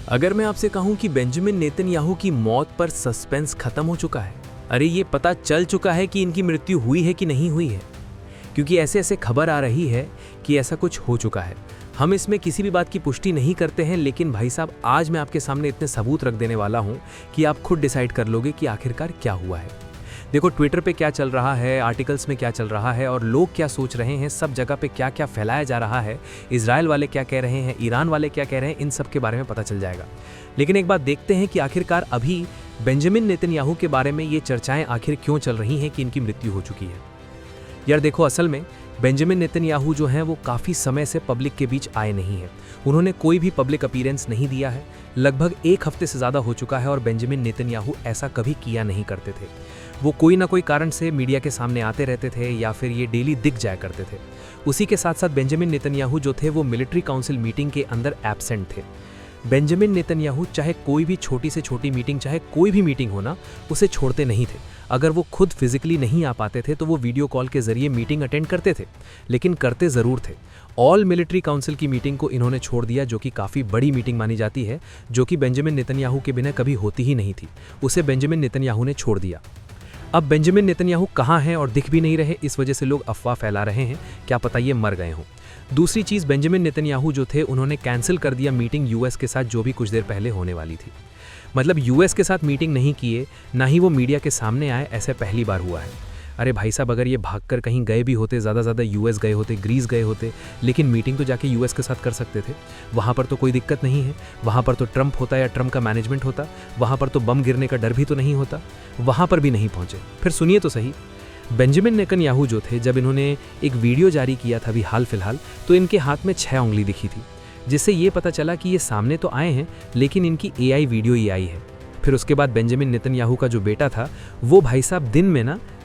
अगर मैं आपसे कहूं कि बेंजामिन नेतन्याहू की मौत पर सस्पेंस खत्म हो चुका है, अरे ये पता चल चुका है कि इनकी मृत्यु हुई है कि नहीं हुई है, क्योंकि ऐसे ऐसे खबर आ रही है कि ऐसा कुछ हो चुका है। हम इसमें किसी भी बात की पुष्टि नहीं करते हैं, लेकिन भाई साहब आज मैं आपके सामने इतने सबूत रख देने वाला हूं कि आप खुद डिसाइड कर लोगे कि आखिरकार क्या हुआ है। देखो ट्विटर पे क्या चल रहा है, आर्टिकल्स में क्या चल रहा है और लोग क्या सोच रहे हैं, सब जगह पे क्या क्या फैलाया जा रहा है, इजराइल वाले क्या कह रहे हैं, ईरान वाले क्या कह रहे हैं, इन सब के बारे में पता चल जाएगा। लेकिन एक बात देखते हैं कि आखिरकार अभी बेंजामिन नेतन्याहू के बारे में ये चर्चाएं आखिर क्यों चल रही हैं कि इनकी मृत्यु हो चुकी है। यार देखो, असल में बेंजामिन नेतन्याहू जो हैं वो काफ़ी समय से पब्लिक के बीच आए नहीं हैं। उन्होंने कोई भी पब्लिक अपीयरेंस नहीं दिया है। लगभग एक हफ्ते से ज़्यादा हो चुका है और बेंजामिन नेतन्याहू ऐसा कभी किया नहीं करते थे। वो कोई ना कोई कारण से मीडिया के सामने आते रहते थे या फिर ये डेली दिख जाया करते थे। उसी के साथ साथ बेंजामिन नेतन्याहू जो थे वो मिलिट्री काउंसिल मीटिंग के अंदर एब्सेंट थे। बेंजामिन नेतन्याहू चाहे कोई भी छोटी से छोटी मीटिंग, चाहे कोई भी मीटिंग हो ना, उसे छोड़ते नहीं थे। अगर वो खुद फिजिकली नहीं आ पाते थे तो वो वीडियो कॉल के जरिए मीटिंग अटेंड करते थे, लेकिन करते ज़रूर थे। ऑल मिलिट्री काउंसिल की मीटिंग को इन्होंने छोड़ दिया, जो कि काफ़ी बड़ी मीटिंग मानी जाती है, जो कि बेंजामिन नेतन्याहू के बिना कभी होती ही नहीं थी। उसे बेंजामिन नेतन्याहू ने छोड़ दिया। अब बेंजामिन नेतन्याहू कहाँ हैं और दिख भी नहीं रहे, इस वजह से लोग अफवाह फैला रहे हैं, क्या पता ये मर गए हों। दूसरी चीज़, बेंजामिन नेतन्याहू जो थे उन्होंने कैंसिल कर दिया मीटिंग यूएस के साथ, जो भी कुछ देर पहले होने वाली थी। मतलब यूएस के साथ मीटिंग नहीं किए, ना ही वो मीडिया के सामने आए, ऐसे पहली बार हुआ है। अरे भाई साहब, अगर ये भागकर कहीं गए भी होते, ज़्यादा ज़्यादा यूएस गए होते, ग्रीस गए होते, लेकिन मीटिंग तो जाके यूएस के साथ कर सकते थे। वहाँ पर तो कोई दिक्कत नहीं है, वहाँ पर तो ट्रंप होता या ट्रंप का मैनेजमेंट होता, वहाँ पर तो बम गिरने का डर भी तो नहीं होता। वहाँ पर भी नहीं पहुँचे। फिर सुनिए तो सही, बेंजामिन नेतन्याहू जो थे, जब इन्होंने एक वीडियो जारी किया था अभी हाल फिलहाल, तो इनके हाथ में 6 उंगली दिखी थी, जिससे ये पता चला कि ये सामने तो आए हैं, लेकिन इनकी एआई वीडियो ही आई है। फिर उसके बाद बेंजामिन नेतन्याहू का जो बेटा था, वो भाई साहब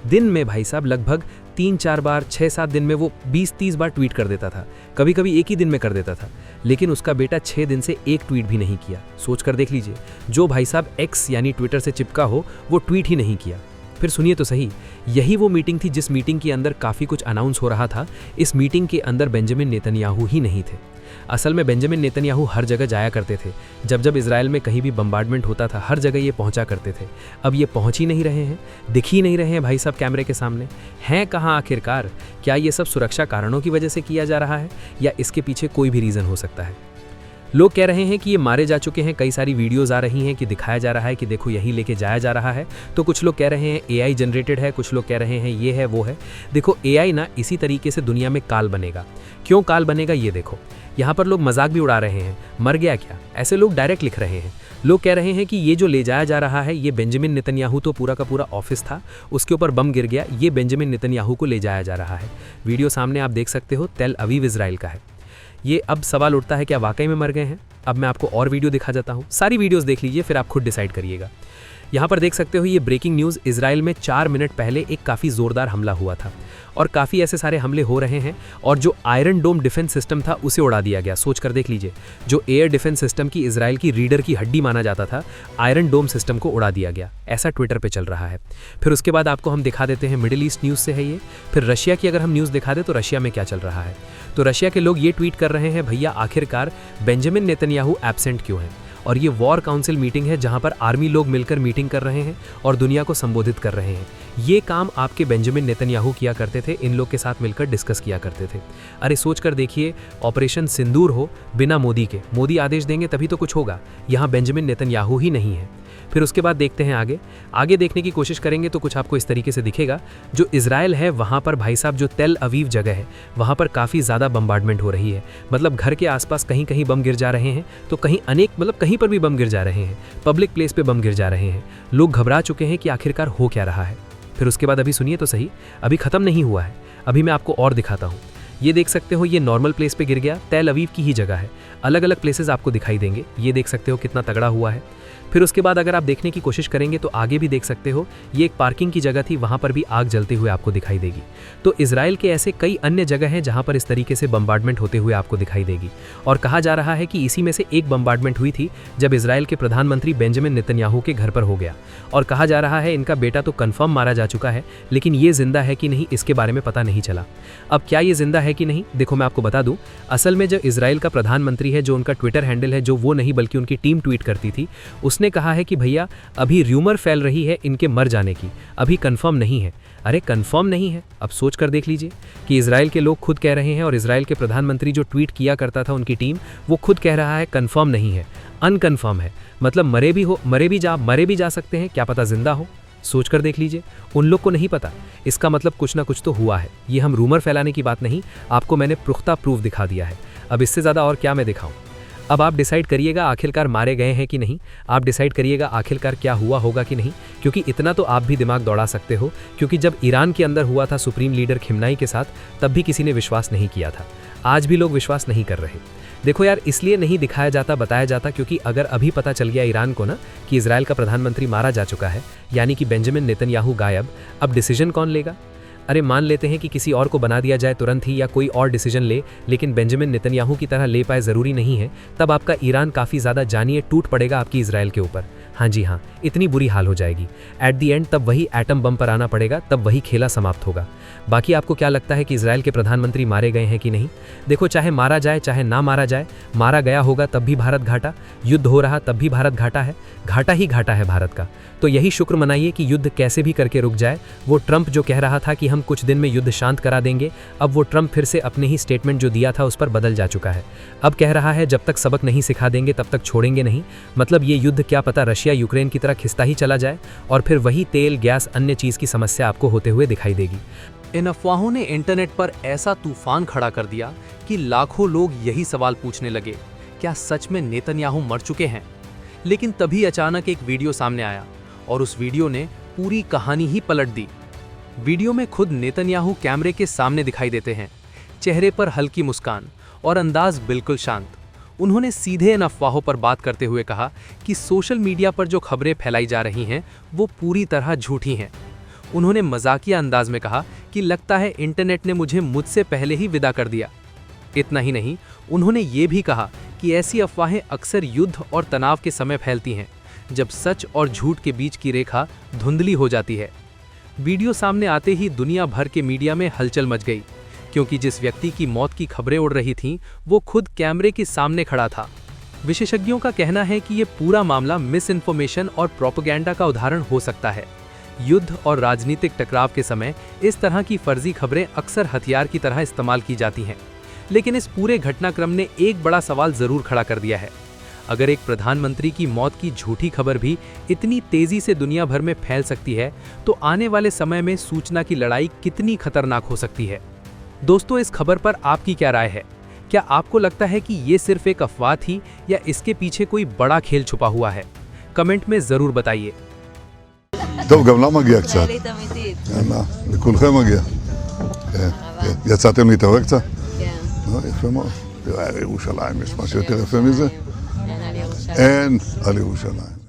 दिन में भाई साहब लगभग 3-4 बार, 6-7 दिन में वो 20-30 बार ट्वीट कर देता था। कभी कभी एक ही दिन में कर देता था, लेकिन उसका बेटा 6 दिन से एक ट्वीट भी नहीं किया। सोच कर देख लीजिए, जो भाई साहब एक्स यानी ट्विटर से चिपका हो, वो ट्वीट ही नहीं किया। फिर सुनिए तो सही, यही वो मीटिंग थी जिस मीटिंग के अंदर काफ़ी कुछ अनाउंस हो रहा था। इस मीटिंग के अंदर बेंजामिन नेतन्याहू ही नहीं थे। असल में बेंजामिन नेतन्याहू हर जगह जाया करते थे। जब इजराइल में कहीं भी बम्बार्डमेंट होता था, हर जगह ये पहुंचा करते थे। अब ये पहुंच ही नहीं रहे हैं, दिख ही नहीं रहे हैं भाई साहब कैमरे के सामने। हैं कहाँ आखिरकार? क्या ये सब सुरक्षा कारणों की वजह से किया जा रहा है या इसके पीछे कोई भी रीज़न हो सकता है? लोग कह रहे हैं कि ये मारे जा चुके हैं, कई सारी वीडियोस आ रही हैं कि दिखाया जा रहा है कि देखो यहीं लेके जाया जा रहा है। तो कुछ लोग कह रहे हैं एआई जनरेटेड है, कुछ लोग कह रहे हैं ये है वो है। देखो एआई ना इसी तरीके से दुनिया में काल बनेगा। क्यों काल बनेगा ये देखो, यहाँ पर लोग मजाक भी उड़ा रहे हैं, मर गया क्या, ऐसे लोग डायरेक्ट लिख रहे हैं। लोग कह रहे हैं कि ये जो ले जाया जा रहा है, ये बेंजामिन नेतन्याहू तो पूरा का पूरा ऑफिस था, उसके ऊपर बम गिर गया, ये बेंजामिन नेतन्याहू को ले जाया जा रहा है। वीडियो सामने आप देख सकते हो, तेल अवीव इजराइल का है ये। अब सवाल उठता है क्या वाकई में मर गए हैं? अब मैं आपको और वीडियो दिखा जाता हूँ, सारी वीडियोस देख लीजिए, फिर आप खुद डिसाइड करिएगा। यहाँ पर देख सकते हो ये ब्रेकिंग न्यूज़, इजराइल में 4 मिनट पहले एक काफ़ी ज़ोरदार हमला हुआ था और काफ़ी ऐसे सारे हमले हो रहे हैं, और जो आयरन डोम डिफेंस सिस्टम था उसे उड़ा दिया गया। सोच कर देख लीजिए, जो एयर डिफेंस सिस्टम की इजराइल की रीडर की हड्डी माना जाता था, आयरन डोम सिस्टम को उड़ा दिया गया, ऐसा ट्विटर पे चल रहा है। फिर उसके बाद आपको हम दिखा देते हैं, मिडिल ईस्ट न्यूज़ से है ये। फिर रशिया की अगर हम न्यूज़ दिखा दें तो रशिया में क्या चल रहा है, तो रशिया के लोग ये ट्वीट कर रहे हैं, भैया आखिरकार बेंजामिन नेतन्याहू एब्सेंट क्यों हैं? और ये वॉर काउंसिल मीटिंग है जहां पर आर्मी लोग मिलकर मीटिंग कर रहे हैं और दुनिया को संबोधित कर रहे हैं। ये काम आपके बेंजामिन नेतन्याहू किया करते थे, इन लोग के साथ मिलकर डिस्कस किया करते थे। अरे सोच कर देखिए, ऑपरेशन सिंदूर हो बिना मोदी के, मोदी आदेश देंगे तभी तो कुछ होगा, यहाँ बेंजामिन नेतन्याहू ही नहीं है। फिर उसके बाद देखते हैं आगे देखने की कोशिश करेंगे तो कुछ आपको इस तरीके से दिखेगा। जो इजराइल है वहाँ पर भाई साहब, जो तेल अवीव जगह है, वहाँ पर काफ़ी ज़्यादा बम्बार्डमेंट हो रही है। मतलब घर के आसपास कहीं कहीं बम गिर जा रहे हैं, तो कहीं कहीं पर भी बम गिर जा रहे हैं, पब्लिक प्लेस पे बम गिर जा रहे हैं। लोग घबरा चुके हैं कि आखिरकार हो क्या रहा है। फिर उसके बाद अभी सुनिए तो सही, अभी ख़त्म नहीं हुआ है, अभी मैं आपको और दिखाता हूँ। ये देख सकते हो, ये नॉर्मल प्लेस पे गिर गया, तेल अवीव की ही जगह है। अलग अलग प्लेसेस आपको दिखाई देंगे, ये देख सकते हो कितना तगड़ा हुआ है। फिर उसके बाद अगर आप देखने की कोशिश करेंगे तो आगे भी देख सकते हो, ये एक पार्किंग की जगह थी, वहाँ पर भी आग जलते हुए आपको दिखाई देगी। तो इजराइल के ऐसे कई अन्य जगह हैं जहाँ पर इस तरीके से बम्बार्डमेंट होते हुए आपको दिखाई देगी। और कहा जा रहा है कि इसी में से एक बम्बार्डमेंट हुई थी जब इजराइल के प्रधानमंत्री बेंजामिन नेतन्याहू के घर पर हो गया। और कहा जा रहा है इनका बेटा तो कन्फर्म मारा जा चुका है, लेकिन ये जिंदा है कि नहीं इसके बारे में पता नहीं चला। अब क्या ये जिंदा है कि नहीं, देखो मैं आपको बता दूं, असल में जो इजराइल का प्रधानमंत्री है है, जो उनका ट्विटर हैंडल है, जो वो नहीं बल्कि उनकी टीम ट्वीट करती थी, उसने कहा है कि भैया अभी र्यूमर फैल रही है इनके मर जाने की, अभी कंफर्म नहीं है। अरे कंफर्म नहीं है, अब सोच कर देख लीजिए कि इजराइल के लोग खुद कह रहे हैं और इजराइल के प्रधानमंत्री जो ट्वीट किया करता था उनकी टीम, वो खुद कह रहा है कंफर्म नहीं है, अनकन्फर्म है। मतलब मरे भी जा सकते हैं, क्या पता जिंदा हो। सोच कर देख लीजिए, उन लोग को नहीं पता, इसका मतलब कुछ ना कुछ तो हुआ है। ये हम रूमर फैलाने की बात नहीं, आपको मैंने पुख्ता प्रूफ दिखा दिया है। अब इससे ज़्यादा और क्या मैं दिखाऊं। अब आप डिसाइड करिएगा आखिरकार मारे गए हैं कि नहीं, आप डिसाइड करिएगा आखिरकार क्या हुआ होगा कि नहीं, क्योंकि इतना तो आप भी दिमाग दौड़ा सकते हो, क्योंकि जब ईरान के अंदर हुआ था सुप्रीम लीडर खिमनाई के साथ, तब भी किसी ने विश्वास नहीं किया था। आज भी लोग विश्वास नहीं कर रहे। देखो यार, इसलिए नहीं दिखाया जाता, बताया जाता, क्योंकि अगर अभी पता चल गया ईरान को ना कि इजराइल का प्रधानमंत्री मारा जा चुका है, यानी कि बेंजामिन नेतन्याहू गायब, अब डिसीजन कौन लेगा? अरे मान लेते हैं कि किसी और को बना दिया जाए तुरंत ही, या कोई और डिसीजन ले, लेकिन बेंजामिन नेतन्याहू की तरह ले पाए ज़रूरी नहीं है, तब आपका ईरान काफ़ी ज़्यादा जानिए टूट पड़ेगा आपकी इजराइल के ऊपर। हाँ जी हाँ, इतनी बुरी हाल हो जाएगी। एट दी एंड तब वही एटम बम पर आना पड़ेगा, तब वही खेला समाप्त होगा। बाकी आपको क्या लगता है कि इजराइल के प्रधानमंत्री मारे गए हैं कि नहीं? देखो, चाहे मारा जाए चाहे ना मारा जाए, मारा गया होगा तब भी भारत घाटा, युद्ध हो रहा तब भी भारत घाटा है, घाटा ही घाटा है भारत का। तो यही शुक्र मनाइए कि युद्ध कैसे भी करके रुक जाए। वो ट्रंप जो कह रहा था कि हम कुछ दिन में युद्ध शांत करा देंगे, अब वो ट्रंप फिर से अपने ही स्टेटमेंट जो दिया था उस पर बदल जा चुका है। अब कह रहा है जब तक सबक नहीं सिखा देंगे तब तक छोड़ेंगे नहीं। मतलब ये युद्ध क्या पता रशिया यूक्रेन की तरह खिसता ही चला जाए और फिर वही तेल गैस अन्य चीज़ की समस्या आपको होते हुए दिखाई देगी। इन अफवाहों ने इंटरनेट पर ऐसा तूफान खड़ा कर दिया कि लाखों लोग यही सवाल पूछने लगे, क्या सच में नेतन्याहू मर चुके हैं? लेकिन तभी अचानक एक वीडियो सामने आया और उस वीडियो ने पूरी कहानी ही पलट दी। वीडियो में खुद नेतन्याहू कैमरे के सामने दिखाई देते हैं, चेहरे पर हल्की मुस्कान और अंदाज बिल्कुल शांत। उन्होंने सीधे इन अफवाहों पर बात करते हुए कहा कि सोशल मीडिया पर जो खबरें फैलाई जा रही हैं वो पूरी तरह झूठी हैं। उन्होंने मजाकिया अंदाज में कहा कि लगता है इंटरनेट ने मुझसे पहले ही विदा कर दिया। इतना ही नहीं, उन्होंने ये भी कहा कि ऐसी अफवाहें अक्सर युद्ध और तनाव के समय फैलती हैं, जब सच और झूठ के बीच की रेखा धुंधली हो जाती है। वीडियो सामने आते ही दुनिया भर के मीडिया में हलचल मच गई, क्योंकि जिस व्यक्ति की मौत की खबरें उड़ रही थीं, वो खुद कैमरे के सामने खड़ा था। विशेषज्ञों का कहना है कि ये पूरा मामला मिस इन्फॉर्मेशन और प्रोपेगेंडा का उदाहरण हो सकता है। युद्ध और राजनीतिक टकराव के समय इस तरह की फर्जी खबरें अक्सर हथियार की तरह इस्तेमाल की जाती हैं। लेकिन इस पूरे घटनाक्रम ने एक बड़ा सवाल जरूर खड़ा कर दिया है। अगर एक प्रधानमंत्री की मौत की झूठी खबर भी इतनी तेजी से दुनिया भर में फैल सकती है, तो आने वाले समय में सूचना की लड़ाई कितनी खतरनाक हो सकती है। दोस्तों, इस खबर पर आपकी क्या राय है? क्या आपको लगता है कि ये सिर्फ एक अफवाह थी या इसके पीछे कोई बड़ा खेल छुपा हुआ है? कमेंट में जरूर बताइए। טוב, גם לה מגיע קצת. יאללה, לכולכם מגיע. כן, כן. יצאתם להתעורר קצת? כן. יפה מאוד. תראה, על ירושלים, יש משהו יותר יפה מזה? אין על ירושלים. אין על ירושלים.